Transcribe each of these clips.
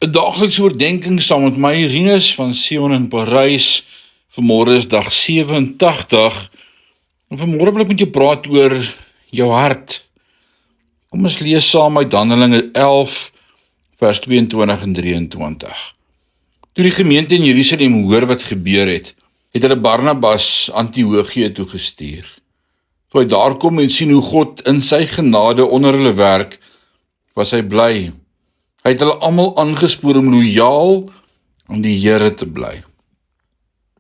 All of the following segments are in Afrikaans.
'n daaglikse oordenking saam met my Rinus van Sion in Parys. Vanmôre is dag 87 en vanmôre wil ek met jou praat oor jou hart. Kom ons lees saam uit Handelinge 11 vers 22 en 23. Toe die gemeente in Jerusalem hoor wat gebeur het hulle Barnabas Antiochië toe gestuur. Toe hy daar kom en sien hoe God in sy genade onder hulle werk, was hy bly. Hy het hulle almal aangespoor om lojaal aan die Here te bly.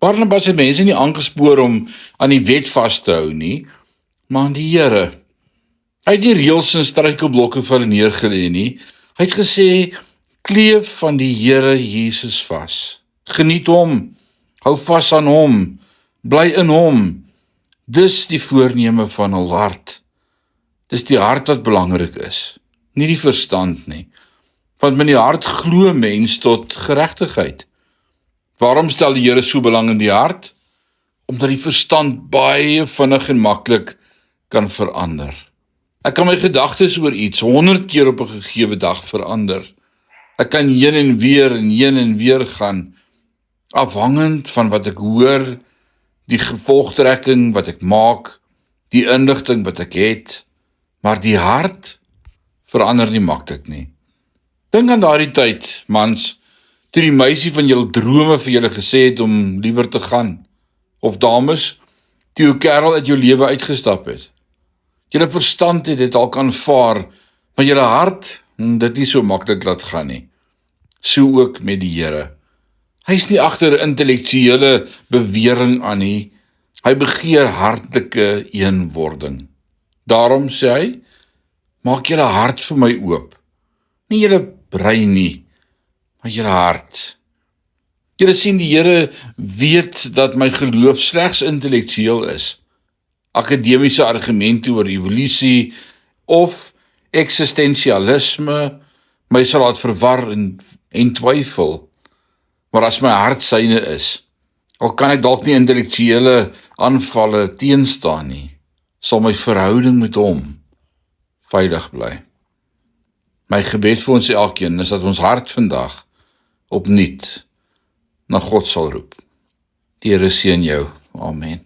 Barnabas het mense nie aangespoor om aan die wet vas te hou nie, maar aan die Here. Hy het nie reëls en struikelblokke vir hulle neergelê nie. Hy het gesê, kleef van die Here Jesus vas. Geniet hom, hou vas aan hom, bly in hom. Dis die voorneme van hul hart. Dis die hart wat belangrik is, nie die verstand nie. Want met die hart glo mens tot geregtigheid. Waarom stel die Here so belang in die hart? Omdat die verstand baie vinnig en maklik kan verander. Ek kan my gedagtes oor iets 100 keer op 'n gegewe dag verander. Ek kan heen en weer gaan, afhangend van wat ek hoor, die gevolgtrekking wat ek maak, die inligting wat ek het, maar die hart verander nie maklik nie. Dink aan daardie tyd, mans, toe die meisie van julle drome vir julle gesê het om liewer te gaan, of dames, toe jou kerel uit jou lewe uitgestap het. Julle verstand het dit al kan vaar, maar julle hart, dit nie so maklik laat gaan nie. So ook met die Here. Hy is nie agter intellektuele bewering aan nie, hy begeer hartlike eenwording. Daarom sê hy, maak julle hart vir my oop, nie julle brein nie, maar julle hart. Julle sien, die Here weet dat my geloof slegs intellektueel is. Akademiese argumente oor evolusie of eksistensialisme my sal laat verwar en twyfel. Maar as my hart syne is, al kan ek dalk nie intellektuele aanvalle teenstaan nie, sal my verhouding met hom veilig bly. My gebed vir ons elkeen is dat ons hart vandag opnuut na God sal roep. Die Here seën jou. Amen.